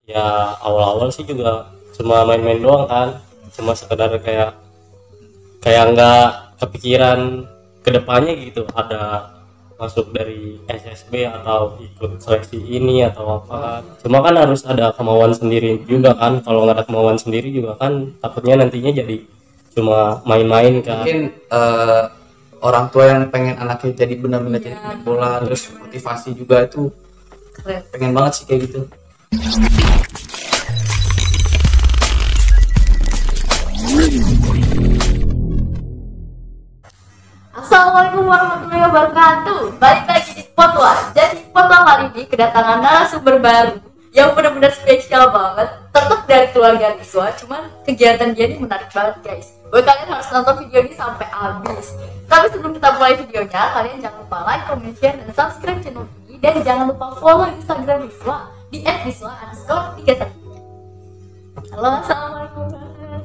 Ya awal-awal sih juga cuma main-main doang kan, cuma sekedar kayak kayak nggak kepikiran kedepannya gitu ada masuk dari SSB atau ikut seleksi ini atau apa kan. Cuma kan harus ada kemauan sendiri juga kan, kalau nggak ada kemauan sendiri juga kan takutnya nantinya jadi cuma main-main kan. Mungkin orang tua yang pengen anaknya jadi benar-benar jadi pemain bola, terus motivasi juga itu Keren. pengen banget sih kayak gitu. Assalamualaikum warahmatullahi wabarakatuh. Balik lagi di Potwa. Jadi Potwa kali ini kedatangan narasumber baru yang benar-benar spesial banget. Tetap dari keluarga Niswa, cuman kegiatan dia ini menarik banget guys. Buat kalian harus nonton video ini sampai habis. Tapi sebelum kita mulai videonya, kalian jangan lupa like, comment, share, dan subscribe channel ini. Dan jangan lupa follow Instagram Niswa di @niswa_31. Halo, assalamualaikum.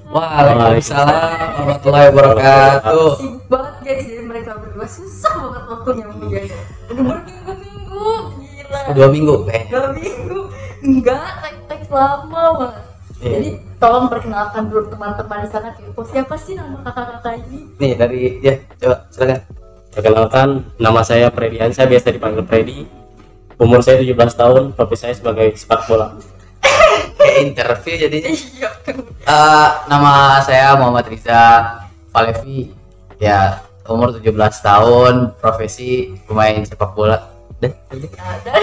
Waalaikumsalam warahmatullahi wabarakatuh. Sibuk banget guys, jadi mereka berdua susah banget waktunya menjaga. Udah berminggu-minggu, gila. 2 minggu kayaknya. 2 minggu, enggak, teks lama banget. Iya. Jadi tolong perkenalkan dulu teman-teman di sana kepo. Siapa sih nama kakak-kakak ini? Nih dari ya coba silakan. Perkenalkan, nama saya Fredian, saya biasa dipanggil Freddy. Umur saya 17 tahun, profesi saya sebagai sepak bola. Kayak interview jadinya. Iya. Nama saya Muhammad Riza Falevi. Ya, umur 17 tahun, profesi pemain sepak bola. Deh. Ada.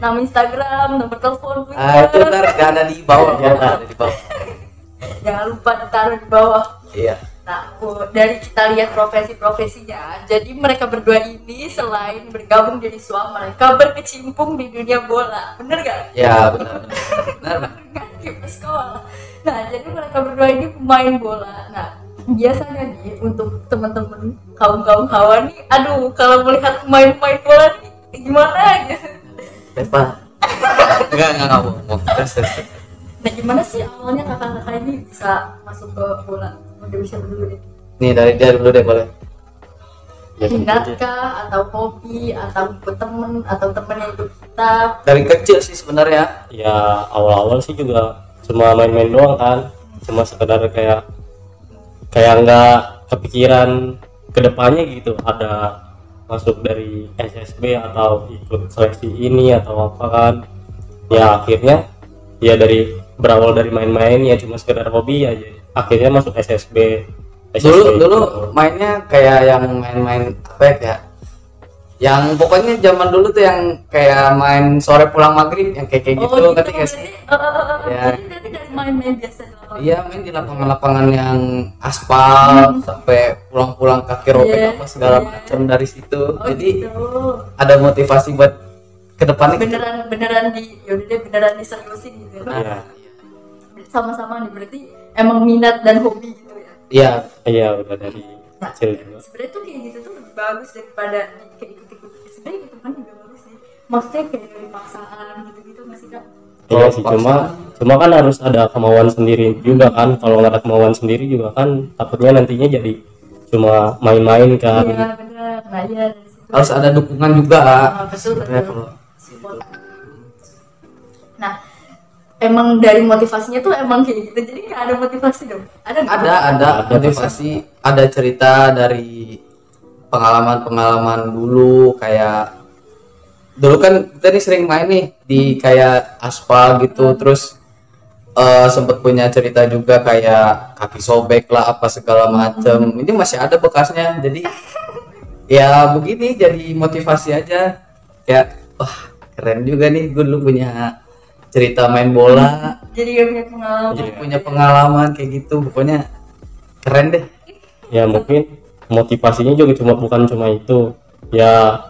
Nama Instagram, nomor telepon, Itu ntar gak ada di bawah, Ya. ada di bawah. jangan lupa ditaruh di bawah. Iya. Nah, dari kita lihat profesi-profesinya, jadi mereka berdua ini selain bergabung jadi suami, mereka berkecimpung di dunia bola, bener gak? Ya, benar. Benar. Kan di sekolah. Nah, jadi mereka berdua ini pemain bola. Nah, biasanya nih untuk teman-teman kaum hawa nih, aduh, kalau melihat pemain-pemain bola nih gimana gitu. Eva. Enggak ngomong. Terus. Nah, gimana sih awalnya kakak-kakak ini bisa masuk ke bola? Udah bisa dulu deh. Nih dari dia dulu deh boleh. Ya, Minat kah, atau hobi, atau ikut temen, atau temen yang ikut kita? Dari kecil sih sebenarnya. ya awal-awal sih juga cuma main-main doang kan, cuma sekedar kayak nggak kepikiran kedepannya gitu ada masuk dari SSB atau ikut seleksi ini atau apa kan. Ya akhirnya ya dari berawal dari main-main ya cuma sekedar hobi ya, jadi akhirnya masuk SSB. Dulu mainnya kayak yang main-main apa ya, kayak yang pokoknya zaman dulu tuh yang kayak main sore pulang maghrib yang kayak gitu, ngerti gak sih? Ya. Jadi dari main-main biasa di lapangan. Iya, main di lapangan-lapangan yang aspal sampai pulang-pulang kaki robek Iya, apa segala iya. macam dari situ. Oh, Jadi gitu. ada motivasi buat kedepannya gitu. beneran yaudah deh, beneran diseriusin gitu ya. Iya. Sama-sama nih, berarti emang minat dan hobi gitu ya. Iya, Iya udah dari Nah, kecil juga. sebenarnya tuh kayak gitu tuh lebih bagus daripada kayak ikut-ikut. Sebenarnya gitu kan juga bagus sih. Maksudnya kayak dari paksaan gitu-gitu masih kan. Iya Oh, sih, paksaan. cuma kan harus ada kemauan sendiri juga kan. Kalau nggak ada kemauan sendiri juga kan takutnya nantinya jadi cuma main-main kan. Iya benar. Nah iya dari situ. harus ada dukungan juga. Ah, betul Sebenarnya betul. kalau Support. Nah, emang dari motivasinya tuh emang kayak gitu. Jadi nggak ada motivasi dong. Ada nggak? ada motivasi, ada cerita dari pengalaman dulu. Kayak dulu kan kita nih sering main nih di kayak aspal gitu, terus sempet punya cerita juga kayak kaki sobek lah apa segala macem. Ini masih ada bekasnya, jadi ya begini jadi motivasi aja, kayak wah keren juga nih gue dulu punya cerita main bola, Jadi gak punya pengalaman. jadi punya pengalaman kayak gitu, pokoknya keren deh. Ya mungkin motivasinya juga bukan cuma itu. Ya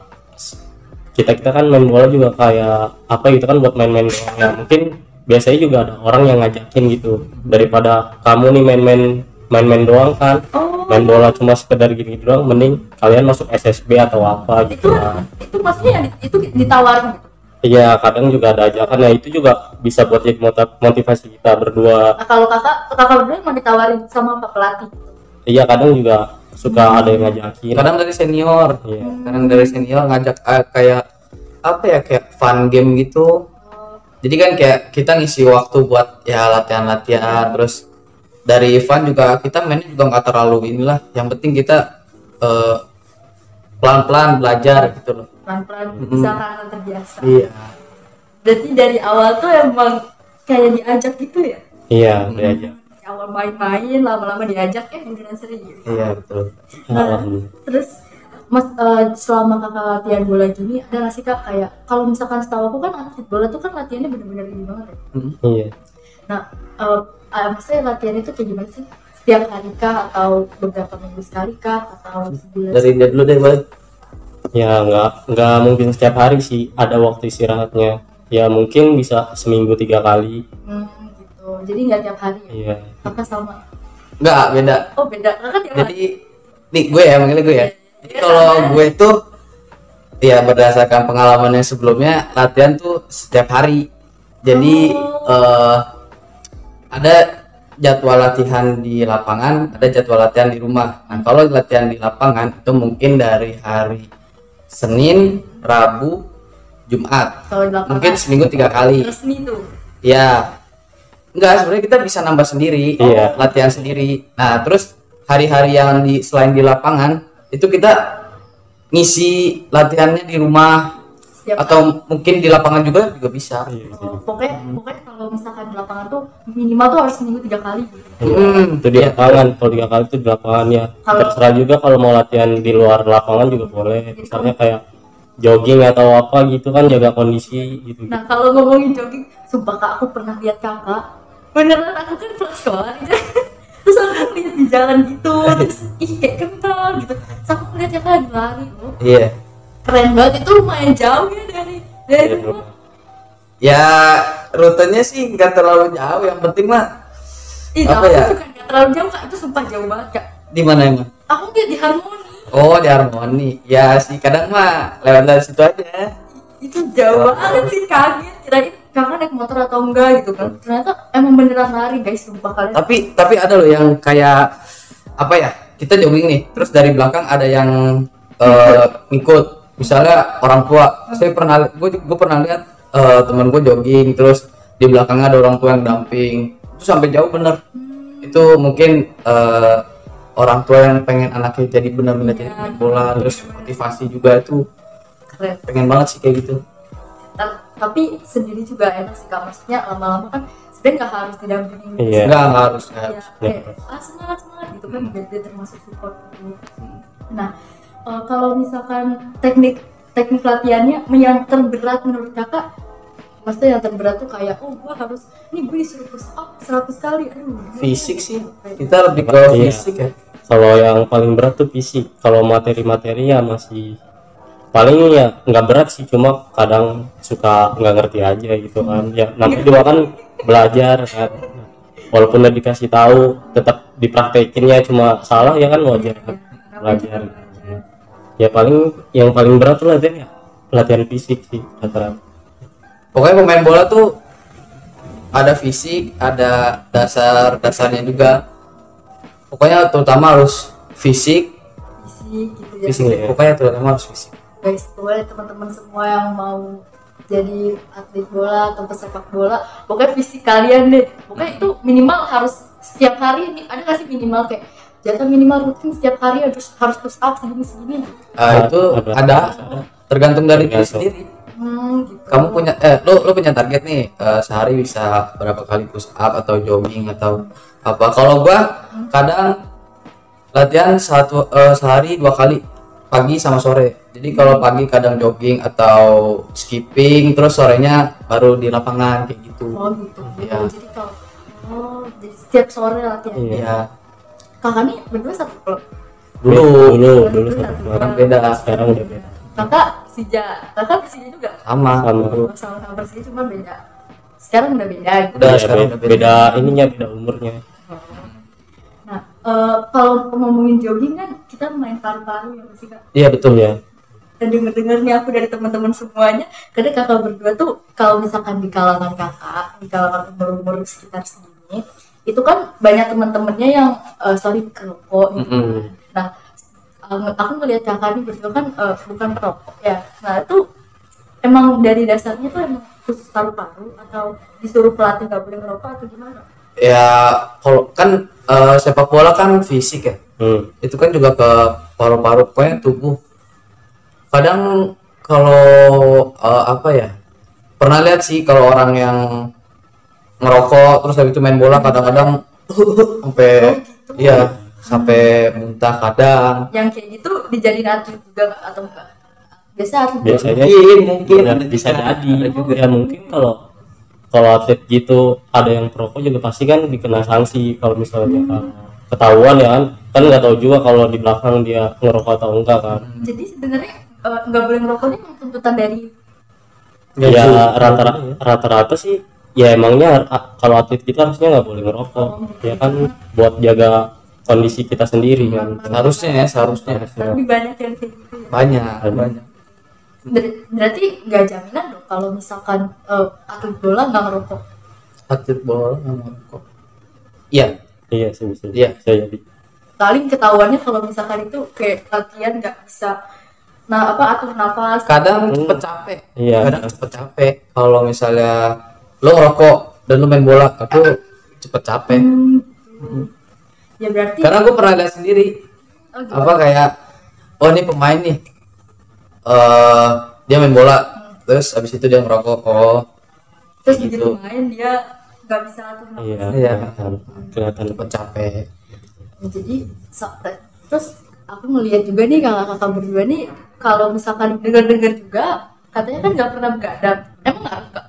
kita kan main bola juga kayak apa gitu kan buat main-main doang. Ya mungkin biasanya juga ada orang yang ngajakin gitu, daripada kamu nih main-main doang kan, main bola cuma sekedar gini doang, mending kalian masuk SSB atau apa itu gitu kan. itu maksudnya itu ditawarin gitu. Iya kadang juga ada ajakan, ya itu juga bisa buat jadi motivasi kita berdua. Nah, kalau kakak berdua emang ditawarin sama pak pelatih gitu. Iya kadang juga suka ada yang ngajakin. Kadang dari senior, Iya. kadang dari senior ngajak kayak apa ya, kayak fun game gitu. Jadi kan kayak kita ngisi waktu buat ya latihan-latihan, terus dari Ivan juga kita mainnya juga nggak terlalu inilah, yang penting kita pelan-pelan belajar gitu loh. pelan-pelan bisa karena terbiasa. Iya. Berarti dari awal tuh emang kayak diajak gitu ya? Iya udah aja. Di awal main-main, lama-lama diajak beneran serius. Iya betul. Nah, terus Mas, selama kakak latihan bola gini ada nggak sih kak kayak kalau misalkan setahu aku kan atlet bola tuh kan latihannya bener-bener ini banget ya. Iya. Nah, maksudnya latihan itu kayak gimana sih? Setiap hari kah atau beberapa minggu sekali kah atau sebulan? Dari dia dulu deh, Bang. Ya nggak mungkin setiap hari sih, ada waktu istirahatnya. Ya mungkin bisa seminggu 3 kali. Gitu. Jadi nggak tiap hari ya? Iya. Kakak sama? Enggak, beda. Oh beda, kakak tiap hari? Jadi nih gue ya manggilnya gue ya. Jadi kalau gue tuh ya berdasarkan pengalamannya sebelumnya latihan tuh setiap hari. Jadi ada jadwal latihan di lapangan, ada jadwal latihan di rumah. Nah, kalau latihan di lapangan itu mungkin dari hari Senin, Rabu, Jumat. Kalau di lapangan Mungkin seminggu 3 kali. resmi tuh. Ya, enggak, sebenarnya kita bisa nambah sendiri, Iya. latihan sendiri. Nah, terus hari-hari yang selain di lapangan itu kita ngisi latihannya di rumah Setiap atau mungkin di lapangan juga bisa. Iya, bisa juga. pokoknya kalau misalkan di lapangan tuh minimal tuh harus seminggu 3 kali gitu. Itu di lapangan, kalau 3 kali itu di lapangan ya. Kalau- Terserah juga kalau mau latihan di luar lapangan juga boleh. Misalnya kayak jogging atau apa gitu kan, jaga kondisi gitu. Nah kalau ngomongin jogging, sumpah kak aku pernah lihat kakak beneran, aku kan pulang sekolah nih terus aku lihat di jalan gitu, terus ih kayak kental gitu, terus aku lihat kakak lagi lari, oh, Iya. keren banget, itu lumayan jauh ya dari Iya, rumah. Ya, rutenya sih nggak terlalu jauh, yang penting mah Ih, apa aku ya? bukan nggak terlalu jauh kak, itu sumpah jauh banget kak. Di mana emang? Aku lihat di Harmoni, Oh, di Harmoni. Ya sih, kadang mah lewat dari situ aja. itu jauh banget sih, kaget kirain kakak naik motor atau enggak gitu kan, ternyata emang beneran lari guys, sumpah kalian. Tapi ada loh yang kayak apa ya, kita jogging nih terus dari belakang ada yang ngikut, misalnya orang tua. Saya pernah gue pernah lihat teman gue jogging terus di belakangnya ada orang tua yang damping, itu sampai jauh bener. Itu mungkin orang tua yang pengen anaknya jadi benar-benar jadi pemain bola, terus motivasi juga, itu Keren. pengen banget sih kayak gitu. Tapi sendiri juga enak sih kak, maksudnya lama-lama kan sebenarnya nggak harus didampingin. Iya. Nggak harus. Ya, kayak semangat gitu kan, dia termasuk support gitu. Nah kalau misalkan teknik latihannya yang terberat menurut kakak, maksudnya yang terberat tuh kayak gua harus nih, gue disuruh push up 100 kali, Fisik sih, kita lebih ke Iya. fisik ya. Kalau yang paling berat tuh fisik. Kalau materi-materi ya masih paling ya nggak berat sih, cuma kadang suka nggak ngerti aja gitu kan. Ya nanti juga kan belajar kan. Walaupun udah dikasih tahu, tetap dipraktekinnya cuma salah ya kan, wajar kan. Belajar. Ya paling yang paling berat tuh latihan ya latihan fisik sih rata-rata. Pokoknya pemain bola tuh ada fisik, ada dasarnya juga. Pokoknya terutama harus fisik, gitu ya. fisik. Iya. Pokoknya terutama harus fisik. Guys, boleh teman-teman semua yang mau jadi atlet bola atau pesepak bola, pokoknya fisik kalian deh, pokoknya itu minimal harus setiap hari ini, ada nggak sih minimal kayak jatah minimal rutin setiap hari harus push up segini Itu ada tergantung dari diri Tergantung. sendiri. gitu. Kamu punya lo punya target nih, sehari bisa berapa kali push up atau jogging atau apa. Kalau gua kadang latihan sehari 2 kali, pagi sama sore. Jadi kalau pagi kadang jogging atau skipping, terus sorenya baru di lapangan kayak gitu. Gitu. Iya. Jadi kalau jadi setiap sore latihan. Iya. Iya. Kakak nih berdua satu klub. Dulu satu Orang beda. sekarang udah beda. Kakak Persija juga. Sama. Sama Persija cuma beda. Sekarang udah beda gitu. Udah, Iya, sekarang udah beda. beda ininya, beda umurnya. Nah, kalau ngomongin jogging kan kita main paru-paru ya sih kak. Iya betul ya. Dan denger nih aku dari teman-teman semuanya, kadang kakak berdua tuh kalau misalkan di kalangan kakak, di kalangan umur sekitar segini, itu kan banyak teman-temannya yang sorry kerokok gitu. Nah, aku ngelihat kakak ini berdua kan bukan perokok ya. Nah itu emang dari dasarnya tuh emang khusus paru-paru atau disuruh pelatih nggak boleh ngerokok atau gimana? Ya kalau kan sepak bola kan fisik ya, itu kan juga ke paru-paru, pokoknya tubuh. Kadang kalau apa ya, pernah lihat sih kalau orang yang ngerokok terus habis itu main bola kadang-kadang sampai gitu. iya sampai muntah kadang. Yang kayak gitu dijadiin atlet juga nggak atau enggak? Biasa atlet Biasanya Mungkin benar, ada bisa juga. jadi Ada juga. ya, mungkin kalau atlet gitu ada yang perokok juga pasti kan dikena sanksi kalau misalnya ketahuan ya kan nggak tahu juga kalau di belakang dia ngerokok atau enggak kan. jadi sebenarnya nggak boleh ngerokok ini memang tuntutan dari Ya rata-rata sih ya emangnya kalau atlet kita harusnya nggak boleh ngerokok ya kan, buat jaga kondisi kita sendiri kan. Seharusnya tapi banyak yang kayak gitu ya. banyak. Berarti nggak jaminan dong kalau misalkan atlet bola nggak ngerokok. Atlet bola nggak ngerokok. Iya. Iya sih bisa Iya. jadi. Paling ketahuannya kalau misalkan itu kayak latihan nggak bisa atur nafas. Kadang cepet capek. Iya. Kadang cepet capek. Kalau misalnya lo ngerokok dan lo main bola, itu cepet capek. Ya berarti Karena gue pernah lihat sendiri gitu. apa kayak, oh ini pemain nih, dia main bola, terus abis itu dia ngerokok. Oh Terus gitu. begitu main dia nggak bisa atur nafas. Iya. Iya. Kelihatan. Cepet capek. Jadi terus aku ngelihat juga nih kakak-kakak berdua nih kalau misalkan dengar-dengar juga katanya kan nggak pernah begadang. Emang ngaruh Kak?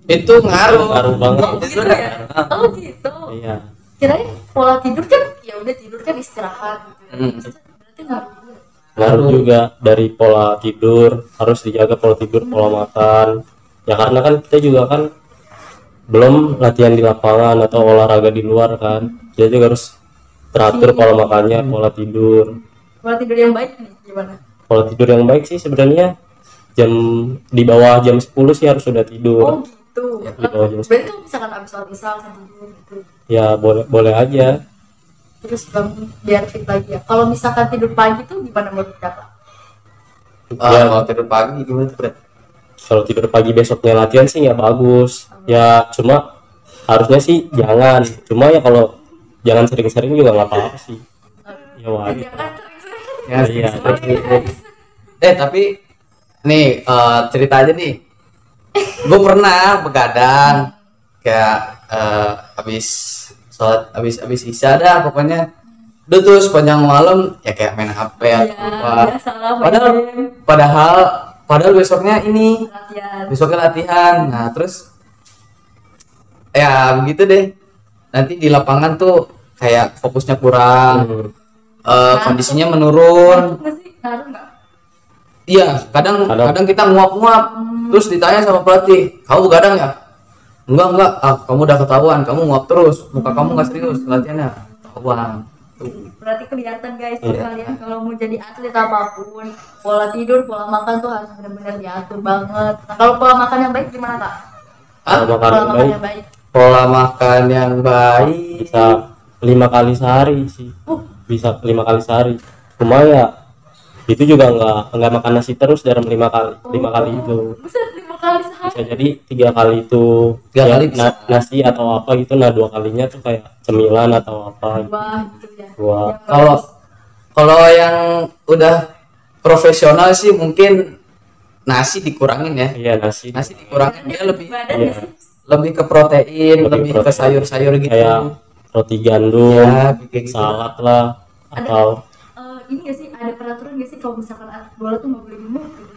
Itu ngaruh. Ngaruh banget. Oh gitu ya? Oh gitu. Iya. Kirain pola tidur kan ya udah tidur kan istirahat gitu. Berarti ngaruh juga. Ngaruh juga dari pola tidur, harus dijaga pola tidur, pola makan ya, karena kan kita juga kan belum latihan di lapangan atau olahraga di luar kan, jadi juga harus teratur pola makannya, pola tidur. Pola tidur yang baik nih gimana? Pola tidur yang baik sih sebenarnya di bawah jam 10 sih harus sudah Oh tidur. gitu. Di bawah jam 10 Berarti kalau misalkan abis sholat isya langsung tidur gitu. ya boleh aja. Terus bangun biar fit lagi ya. Kalau misalkan tidur pagi tuh gimana menurut kakak? Ya Kalau tidur pagi gimana tuh, Bret? kalau tidur pagi besoknya latihan sih nggak bagus ya, cuma harusnya sih jangan, cuma ya kalau jangan sering-sering juga nggak apa-apa sih ya, wajar. Jangan sering-sering. Ya, Iya. tapi nih cerita aja nih. Gue pernah begadang kayak habis sholat, habis isya dah pokoknya. Udah tuh sepanjang malam ya kayak main HP Iya, apa. salah Padahal besoknya ini latihan. besoknya latihan. Nah terus ya begitu deh, nanti di lapangan tuh kayak fokusnya kurang, kondisinya menurun. Nggak sih? Ngaruh nggak? Iya, kadang kita nguap-nguap, terus ditanya sama pelatih, kamu begadang ya? Enggak, kamu udah ketahuan, kamu nguap terus, muka kamu nggak serius latihannya, ketahuan. Berarti kelihatan guys, kalian kalau mau jadi atlet apapun, pola tidur, pola makan tuh harus benar-benar diatur banget. Nah, kalau pola makan yang baik gimana kak? Pola makan Pola yang makan baik yang baik. Pola makan yang baik, bisa 5 kali sehari sih, bisa 5 kali sehari, cuma ya itu juga nggak makan nasi terus dalam 5 kali itu. Bisa 5 kali sehari. Bisa jadi 3 kali itu 3 ya, kali bisa. nasi atau apa gitu, nah 2 kalinya tuh kayak cemilan atau apa gitu. Wah gitu ya. Wah. Yang Kalau yang udah profesional sih mungkin nasi dikurangin ya. Iya, nasi Dikurangin, dia lebih badan Iya. ya sih. lebih ke protein, lebih ke protein. sayur-sayur gitu. kayak roti gandum, Ya, kayak gitu. salad lah, atau Ini nggak sih ada peraturan nggak sih kalau misalkan atlet bola tuh nggak boleh gemuk gitu?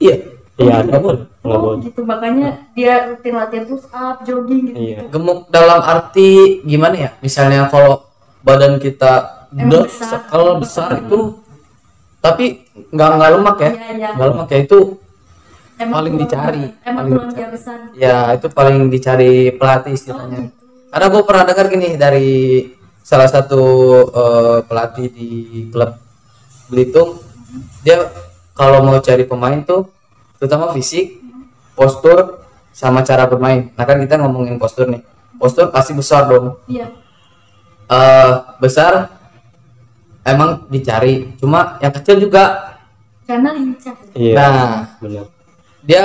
Iya, iya ada pun nggak Oh boleh. gitu, makanya dia rutin latihan push up, jogging gitu. Iya. gemuk dalam arti gimana ya? Misalnya kalau badan kita Emang besar itu, tapi nggak lemak ya? Iya, iya. Nggak lemak ya, itu Emang paling tulang- dicari, Emang paling tulang dicari. dia besar. Ya itu paling dicari pelatih istilahnya. Karena gue pernah dengar gini dari salah satu pelatih di klub Belitung, dia kalau mau cari pemain tuh terutama fisik, postur, sama cara bermain. Nah kan kita ngomongin postur nih, postur pasti besar dong. Iya. Besar emang dicari, cuma yang kecil juga. Karena lincah. Iya, Nah benar. dia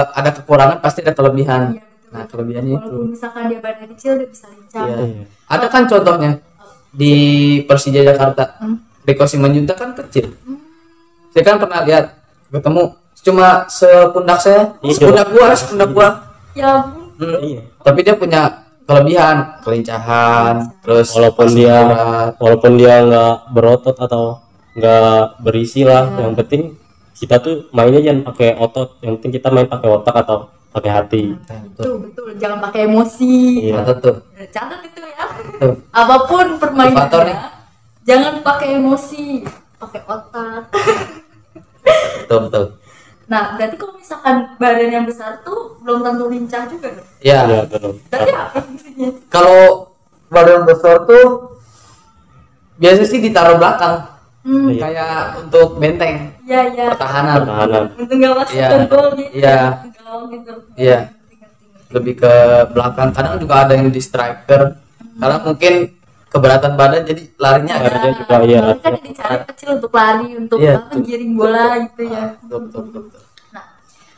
ada kekurangan pasti ada kelebihan. Iya, betul. Nah, kelebihannya itu. Walaupun misalkan dia badannya kecil dia bisa lincah. Iya. Ada kan contohnya di Persija Jakarta. Rico Simanjuntak kan kecil. Saya kan pernah lihat ketemu cuma sepundak saya, Iya. sepundak gua. Ya ampun. Iya. Tapi dia punya kelebihan, kelincahan, terus Walaupun pasang dia urat. walaupun dia nggak berotot atau nggak berisi lah, yang penting kita tuh mainnya jangan pakai otot, yang penting kita main pakai otak atau pakai hati. Betul, betul. Jangan pakai emosi. Iya. Catat tuh. Catat itu ya. Tuh. Apapun Motivator nih. permainannya, jangan pakai emosi, pakai otak. Betul, betul. Nah, berarti kalau misalkan badan yang besar tuh belum tentu lincah juga dong. Ya, Iya, betul. Berarti apa fungsinya? kalau badan besar tuh biasa sih ditaruh belakang, Iya. kayak untuk benteng Iya, iya. pertahanan. Pertahanan. Untuk nggak masuk Iya. ke gol gitu. Iya. Gol gitu. Iya. Ngerti-ngerti. Lebih ke belakang. Kadang juga ada yang di striker. Karena mungkin keberatan badan jadi larinya agak. Larinya juga, iya. Soalnya kan dicari kecil untuk lari, untuk Iya, apa, giring bola gitu ya. Betul, betul, betul. Nah,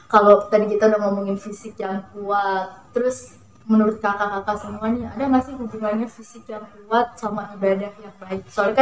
kalau tadi kita udah ngomongin fisik yang kuat, terus menurut kakak-kakak semua nih, ada nggak sih hubungannya fisik yang kuat sama ibadah yang baik? Soalnya kan